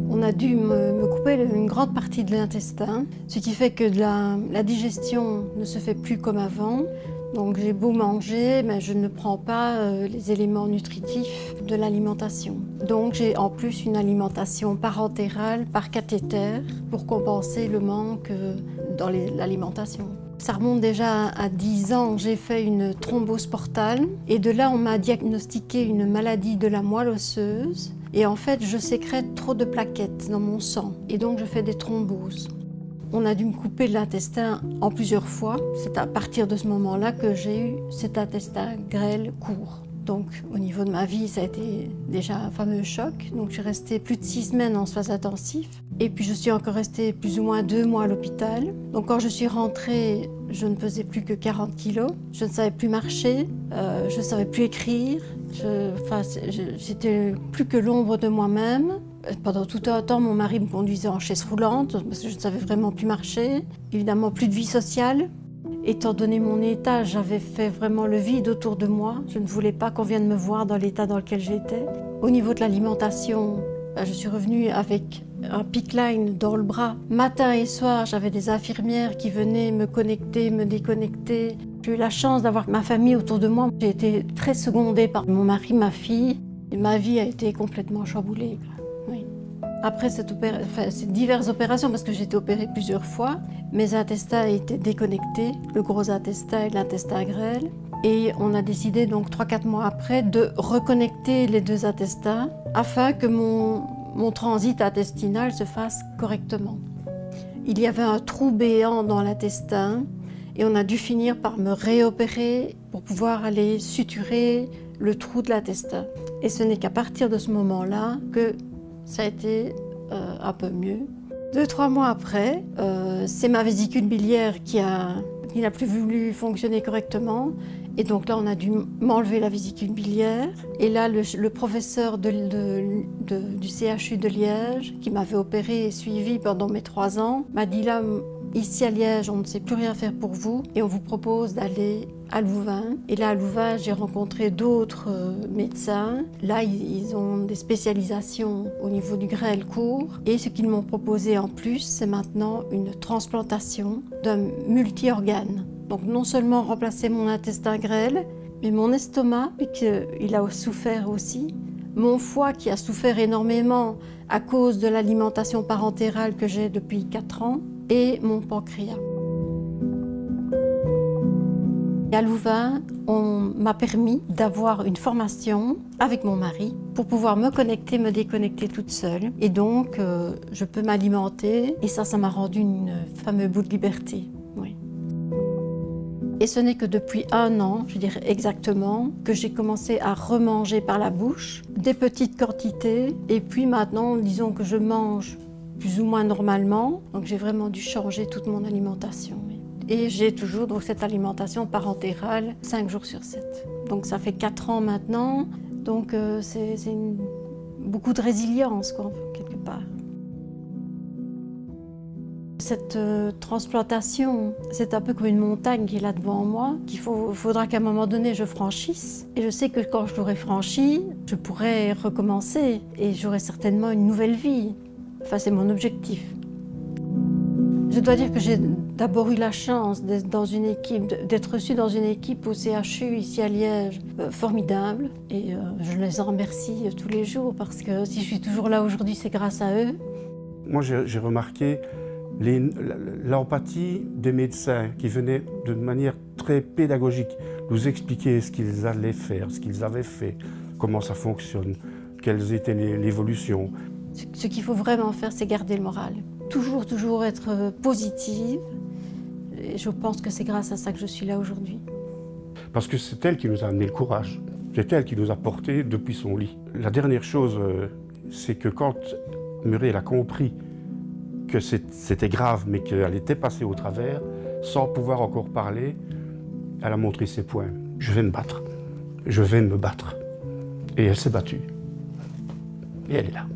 On a dû me couper une grande partie de l'intestin, ce qui fait que la digestion ne se fait plus comme avant. Donc j'ai beau manger, mais je ne prends pas les éléments nutritifs de l'alimentation. Donc j'ai en plus une alimentation parentérale par cathéter pour compenser le manque dans l'alimentation. Ça remonte déjà à 10 ans, j'ai fait une thrombose portale et de là on m'a diagnostiqué une maladie de la moelle osseuse et en fait je sécrète trop de plaquettes dans mon sang et donc je fais des thromboses. On a dû me couper de l'intestin en plusieurs fois. C'est à partir de ce moment-là que j'ai eu cet intestin grêle court. Donc au niveau de ma vie, ça a été déjà un fameux choc. Donc je suis restée plus de 6 semaines en soins intensifs. Et puis je suis encore restée plus ou moins 2 mois à l'hôpital. Donc quand je suis rentrée, je ne pesais plus que 40 kilos. Je ne savais plus marcher, je ne savais plus écrire. J'étais plus que l'ombre de moi-même. Pendant tout un temps, mon mari me conduisait en chaise roulante parce que je ne savais vraiment plus marcher. Évidemment, plus de vie sociale. Étant donné mon état, j'avais fait vraiment le vide autour de moi. Je ne voulais pas qu'on vienne me voir dans l'état dans lequel j'étais. Au niveau de l'alimentation, je suis revenue avec un PICC-Line dans le bras. Matin et soir, j'avais des infirmières qui venaient me connecter, me déconnecter. J'ai eu la chance d'avoir ma famille autour de moi. J'ai été très secondée par mon mari, ma fille. Et ma vie a été complètement chamboulée. Oui. Après ces diverses opérations, parce que j'ai été opérée plusieurs fois, mes intestins étaient déconnectés, le gros intestin et l'intestin grêle. Et on a décidé donc 3-4 mois après de reconnecter les deux intestins afin que mon transit intestinal se fasse correctement. Il y avait un trou béant dans l'intestin et on a dû finir par me réopérer pour pouvoir aller suturer le trou de l'intestin. Et ce n'est qu'à partir de ce moment-là que ça a été un peu mieux. 2-3 mois après, c'est ma vésicule biliaire qui n'a plus voulu fonctionner correctement. Et donc là, on a dû m'enlever la vésicule biliaire. Et là, le professeur du CHU de Liège, qui m'avait opéré et suivi pendant mes 3 ans, m'a dit là, ici à Liège, on ne sait plus rien faire pour vous et on vous propose d'aller à Louvain. Et là, à Louvain, j'ai rencontré d'autres médecins. Là, ils ont des spécialisations au niveau du grêle court. Et ce qu'ils m'ont proposé en plus, c'est maintenant une transplantation d'un multi-organe. Donc non seulement remplacer mon intestin grêle, mais mon estomac, puisqu'il a souffert aussi. Mon foie qui a souffert énormément à cause de l'alimentation parentérale que j'ai depuis 4 ans. Et mon pancréas. Et à Louvain, on m'a permis d'avoir une formation avec mon mari pour pouvoir me connecter, me déconnecter toute seule. Et donc, je peux m'alimenter et ça m'a rendu une fameuse bout de liberté. Oui. Et ce n'est que depuis 1 an, je dirais exactement, que j'ai commencé à remanger par la bouche, des petites quantités. Et puis maintenant, disons que je mange plus ou moins normalement. Donc j'ai vraiment dû changer toute mon alimentation. Oui. Et j'ai toujours donc cette alimentation parentérale 5 jours sur 7. Donc ça fait 4 ans maintenant. Donc c'est beaucoup de résilience, quoi, quelque part. Cette transplantation, c'est un peu comme une montagne qui est là devant moi, qu'il faudra qu'à un moment donné je franchisse. Et je sais que quand je l'aurai franchie, je pourrai recommencer et j'aurai certainement une nouvelle vie. Enfin, c'est mon objectif. Je dois dire que j'ai d'abord eu la chance d'être reçue dans une équipe au CHU ici à Liège formidable. Et je les en remercie tous les jours parce que si je suis toujours là aujourd'hui, c'est grâce à eux. Moi, j'ai remarqué l'empathie des médecins qui venaient de manière très pédagogique nous expliquer ce qu'ils allaient faire, ce qu'ils avaient fait, comment ça fonctionne, quelles étaient les évolutions. Ce qu'il faut vraiment faire, c'est garder le moral. Toujours être positive. Et je pense que c'est grâce à ça que je suis là aujourd'hui. Parce que c'est elle qui nous a amené le courage. C'est elle qui nous a portés depuis son lit. La dernière chose, c'est que quand Muriel a compris que c'était grave, mais qu'elle était passée au travers, sans pouvoir encore parler, elle a montré ses poings. Je vais me battre. Je vais me battre. Et elle s'est battue. Et elle est là.